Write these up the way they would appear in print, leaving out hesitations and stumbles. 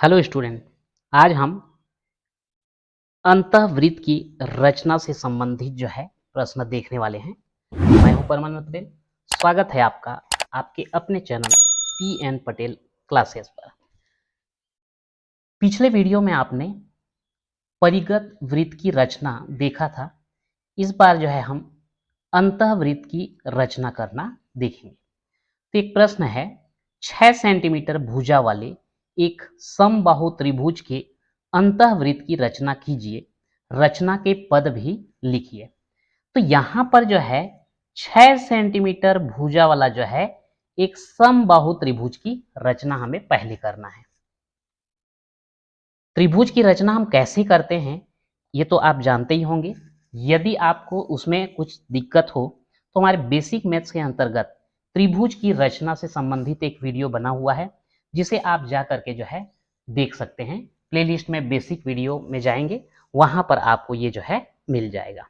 Hello student. आज हम अंतःवृत्त की रचना से संबंधित जो है प्रश्न देखने वाले हैं। मैं हूं परमानंद पटेल। स्वागत है आपका आपके अपने चैनल पी.एन. पटेल क्लासेस पर। पिछले वीडियो में आपने परिगत वृत्त की रचना देखा था। इस बार जो है हम अंतःवृत्त की रचना करना देखेंगे। तो एक प्रश्न है, 6 सेंटीमीटर भुजा वाले एक समबाहु त्रिभुज के अंतःवृत्त की रचना कीजिए। रचना के पद भी लिखिए। तो यहां पर जो है 6 सेंटीमीटर भुजा वाला जो है एक समबाहु त्रिभुज की रचना हमें पहले करना है। त्रिभुज की रचना हम कैसे करते हैं ये तो आप जानते ही होंगे। यदि आपको उसमें कुछ दिक्कत हो तो हमारे बेसिक मैथ्स के अंतर्गत त्रिभुज की रचना से संबंधित एक वीडियो बना हुआ है, जिसे आप जा करके जो है देख सकते हैं। प्लेलिस्ट में बेसिक वीडियो में जाएंगे, वहां पर आपको ये जो है मिल जाएगा।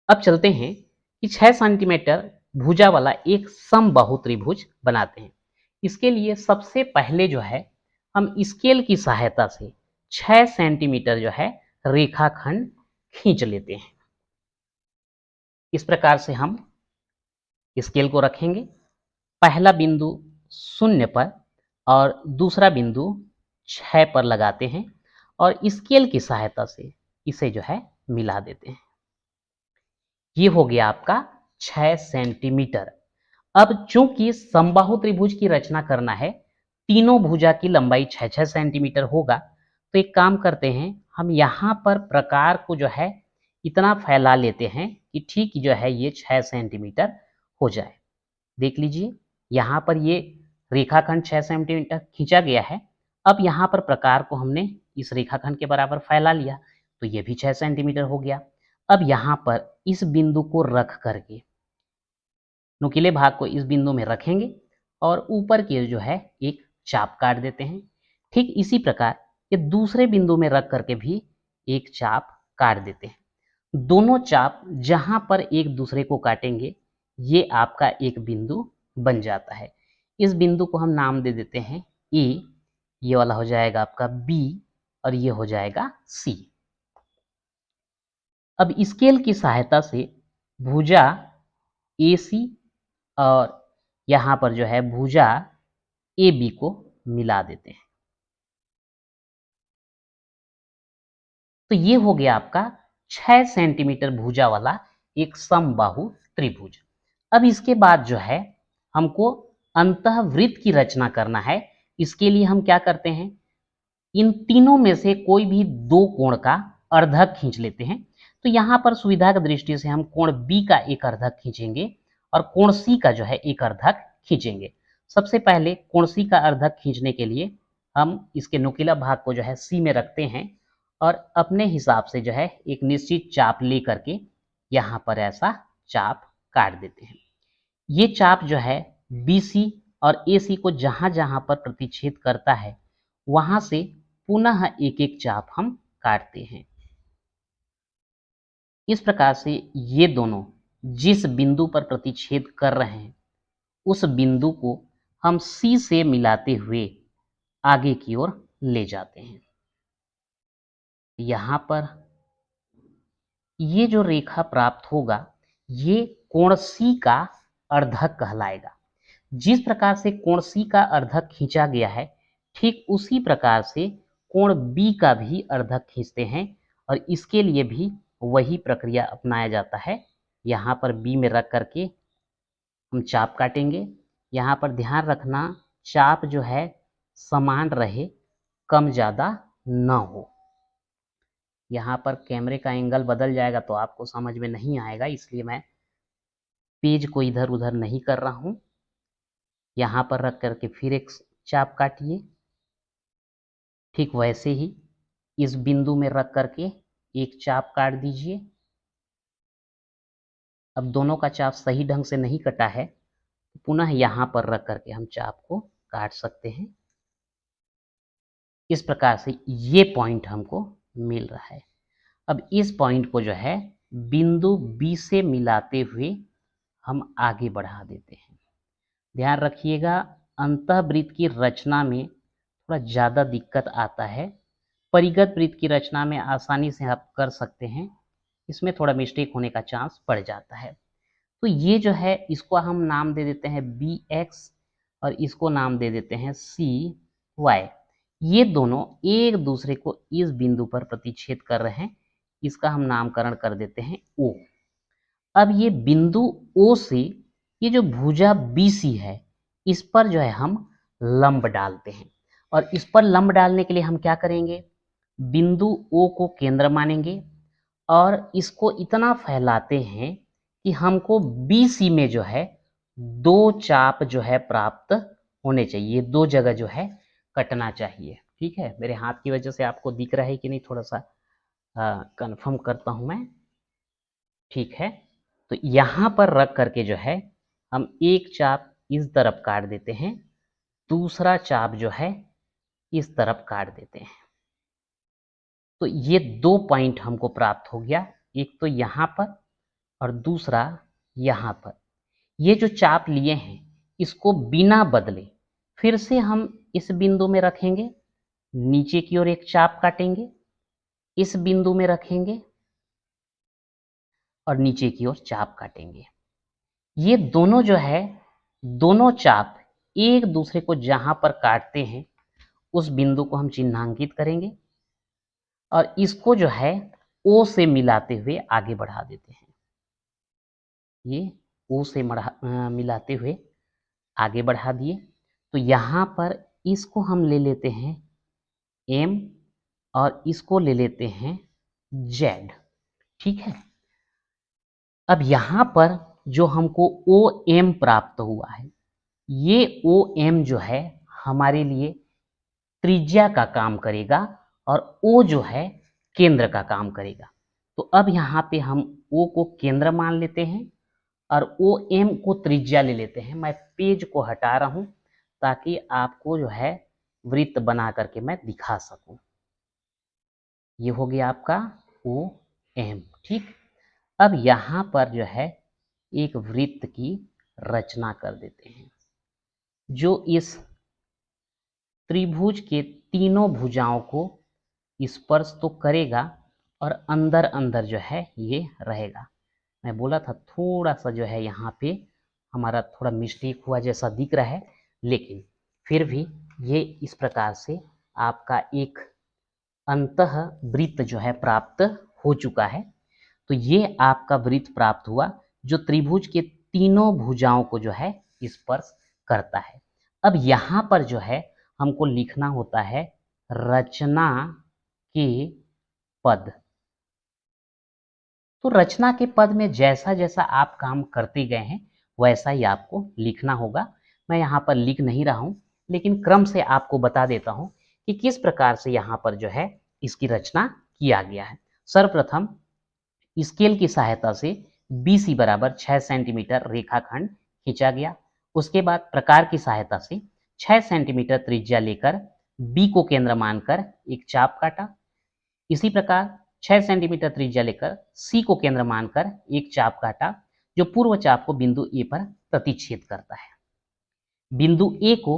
अब चलते हैं कि 6 सेंटीमीटर भुजा वाला एक समबाहु त्रिभुज बनाते हैं। इसके लिए सबसे पहले जो है हम स्केल की सहायता से 6 सेंटीमीटर जो है रेखाखंड खींच लेते हैं। इस प्रकार से हम स्केल को रखेंगे। पहला बिंदु 0 पर और दूसरा बिंदु 6 पर लगाते हैं और स्केल की सहायता से इसे जो है मिला देते हैं। ये हो गया आपका 6 सेंटीमीटर। अब चूंकि समबाहु त्रिभुज की रचना करना है, तीनों भुजा की लंबाई 6-6 सेंटीमीटर होगा, तो एक काम करते हैं, हम यहाँ पर प्रकार को जो है इतना फैला लेते हैं कि ठीक जो है ये 6 सेंटीमीटर हो जाए। देख लीजिए, यहाँ पर ये रेखाखंड 6 सेंटीमीटर खींचा गया है। अब यहाँ पर प्रकार को हमने इस रेखाखंड के बराबर फैला लिया, तो ये भी 6 सेंटीमीटर हो गया। अब यहाँ पर इस बिंदु को रख करके नुकीले भाग को इस बिंदु में रखेंगे और ऊपर की जो है एक चाप काट देते हैं। ठीक इसी प्रकार ये दूसरे बिंदु में रख करके भी एक चाप काट देते हैं। दोनों चाप जहां पर एक दूसरे को काटेंगे, ये आपका एक बिंदु बन जाता है। इस बिंदु को हम नाम दे देते हैं ए, ये वाला हो जाएगा आपका बी और ये हो जाएगा सी। अब स्केल की सहायता से भुजा AC और यहाँ पर जो है भुजा AB को मिला देते हैं। तो ये हो गया आपका 6 सेंटीमीटर भुजा वाला एक समबाहु त्रिभुज। अब इसके बाद जो है हमको अंतःवृत्त की रचना करना है। इसके लिए हम क्या करते हैं, इन तीनों में से कोई भी दो कोण का अर्धक खींच लेते हैं। तो यहाँ पर सुविधा की दृष्टि से हम कोण B का एक अर्धक खींचेंगे और कोण C का जो है एक अर्धक खींचेंगे। सबसे पहले कोण C का अर्धक खींचने के लिए हम इसके नुकीला भाग को जो है C में रखते हैं और अपने हिसाब से जो है एक निश्चित चाप ले करके यहाँ पर ऐसा चाप काट देते हैं। ये चाप जो है BC और AC को जहां जहां पर प्रतिच्छेद करता है, वहां से पुनः एक एक चाप हम काटते हैं। इस प्रकार से ये दोनों जिस बिंदु पर प्रतिच्छेद कर रहे हैं, उस बिंदु को हम C से मिलाते हुए आगे की ओर ले जाते हैं। यहाँ पर ये जो रेखा प्राप्त होगा, ये कोण C का अर्धक कहलाएगा। जिस प्रकार से कोण C का अर्धक खींचा गया है, ठीक उसी प्रकार से कोण B का भी अर्धक खींचते हैं और इसके लिए भी वही प्रक्रिया अपनाया जाता है। यहाँ पर B में रख करके हम चाप काटेंगे। यहाँ पर ध्यान रखना, चाप जो है समान रहे, कम ज़्यादा न हो। यहाँ पर कैमरे का एंगल बदल जाएगा तो आपको समझ में नहीं आएगा, इसलिए मैं पेज को इधर उधर नहीं कर रहा हूँ। यहाँ पर रख करके फिर एक चाप काटिए। ठीक वैसे ही इस बिंदु में रख करके एक चाप काट दीजिए। अब दोनों का चाप सही ढंग से नहीं कटा है, तो पुनः यहाँ पर रख करके हम चाप को काट सकते हैं। इस प्रकार से ये पॉइंट हमको मिल रहा है। अब इस पॉइंट को जो है बिंदु B से मिलाते हुए हम आगे बढ़ा देते हैं। ध्यान रखिएगा, अंतःवृत्त की रचना में थोड़ा ज़्यादा दिक्कत आता है। परिगत वृत्त की रचना में आसानी से आप कर सकते हैं, इसमें थोड़ा मिस्टेक होने का चांस बढ़ जाता है। तो ये जो है इसको हम नाम दे देते हैं bx और इसको नाम दे देते हैं cy। ये दोनों एक दूसरे को इस बिंदु पर प्रतिच्छेद कर रहे हैं, इसका हम नामकरण कर देते हैं O। अब ये बिंदु O से ये जो भुजा BC है, इस पर जो है हम लंब डालते हैं, और इस पर लंब डालने के लिए हम क्या करेंगे, बिंदु O को केंद्र मानेंगे और इसको इतना फैलाते हैं कि हमको BC में जो है दो चाप जो है प्राप्त होने चाहिए, दो जगह जो है कटना चाहिए। ठीक है, मेरे हाथ की वजह से आपको दिख रहा है कि नहीं, थोड़ा सा कंफर्म करता हूं मैं। ठीक है, तो यहां पर रख करके जो है हम एक चाप इस तरफ काट देते हैं, दूसरा चाप जो है इस तरफ काट देते हैं। तो ये दो पॉइंट हमको प्राप्त हो गया, एक तो यहां पर और दूसरा यहां पर। ये जो चाप लिए हैं इसको बिना बदले फिर से हम इस बिंदु में रखेंगे, नीचे की ओर एक चाप काटेंगे, इस बिंदु में रखेंगे और नीचे की ओर चाप काटेंगे। ये दोनों जो है, दोनों चाप एक दूसरे को जहां पर काटते हैं उस बिंदु को हम चिन्हांकित करेंगे और इसको जो है O से मिलाते हुए आगे बढ़ा देते हैं। ये O से मिलाते हुए आगे बढ़ा दिए। तो यहां पर इसको हम ले लेते हैं M और इसको ले लेते हैं Z। ठीक है, अब यहां पर जो हमको OM प्राप्त हुआ है, ये OM जो है हमारे लिए त्रिज्या का काम करेगा और O जो है केंद्र का काम करेगा। तो अब यहाँ पे हम O को केंद्र मान लेते हैं और OM को त्रिज्या ले लेते हैं। मैं पेज को हटा रहा हूं ताकि आपको जो है वृत्त बना करके मैं दिखा सकूं। ये हो गया आपका OM। ठीक, अब यहाँ पर जो है एक वृत्त की रचना कर देते हैं जो इस त्रिभुज के तीनों भुजाओं को स्पर्श तो करेगा और अंदर अंदर जो है ये रहेगा। मैं बोला था थोड़ा सा जो है यहाँ पे हमारा थोड़ा मिस्टेक हुआ जैसा दिख रहा है, लेकिन फिर भी ये इस प्रकार से आपका एक अंतः वृत्त जो है प्राप्त हो चुका है। तो ये आपका वृत्त प्राप्त हुआ जो त्रिभुज के तीनों भुजाओं को जो है स्पर्श करता है। अब यहाँ पर जो है हमको लिखना होता है रचना के पद। तो रचना के पद में जैसा जैसा आप काम करते गए हैं वैसा ही आपको लिखना होगा। मैं यहाँ पर लिख नहीं रहा हूँ, लेकिन क्रम से आपको बता देता हूँ कि किस प्रकार से यहाँ पर जो है इसकी रचना किया गया है। सर्वप्रथम स्केल की सहायता से BC बराबर 6 सेंटीमीटर रेखाखंड खींचा गया। उसके बाद प्रकार की सहायता से 6 सेंटीमीटर त्रिज्या लेकर B को केंद्र मानकर एक चाप काटा। इसी प्रकार 6 सेंटीमीटर त्रिज्या लेकर C को केंद्र मानकर एक चाप काटा जो पूर्व चाप को बिंदु A पर प्रतिच्छेद करता है। बिंदु A को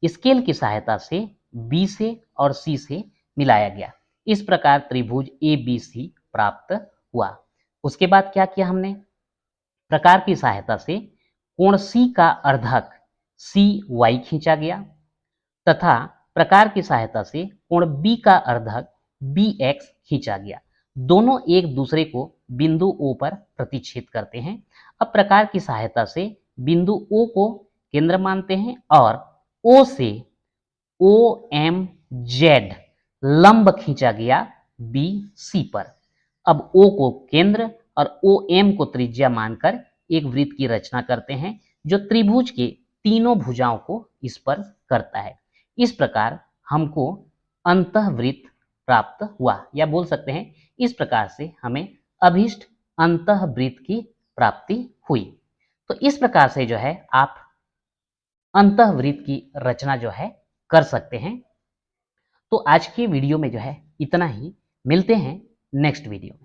स्केल की सहायता से B से और C से मिलाया गया। इस प्रकार त्रिभुज ABC प्राप्त हुआ। उसके बाद क्या किया हमने, प्रकार की सहायता से कोण C का अर्धक CY खींचा गया तथा प्रकार की सहायता से कोण B का अर्धक BX खींचा गया। दोनों एक दूसरे को बिंदु O पर प्रतिच्छेद करते हैं। अब प्रकार की सहायता से बिंदु O को केंद्र मानते हैं और O से OMZ लंब खींचा गया BC पर। अब O को केंद्र और OM को त्रिज्या मानकर एक वृत्त की रचना करते हैं जो त्रिभुज के तीनों भुजाओं को स्पर्श करता है। इस प्रकार हमको अंतःवृत्त प्राप्त हुआ, या बोल सकते हैं इस प्रकार से हमें अभीष्ट अंतःवृत्त की प्राप्ति हुई। तो इस प्रकार से जो है आप अंतःवृत्त की रचना जो है कर सकते हैं। तो आज के वीडियो में जो है इतना ही, मिलते हैं नेक्स्ट वीडियो में।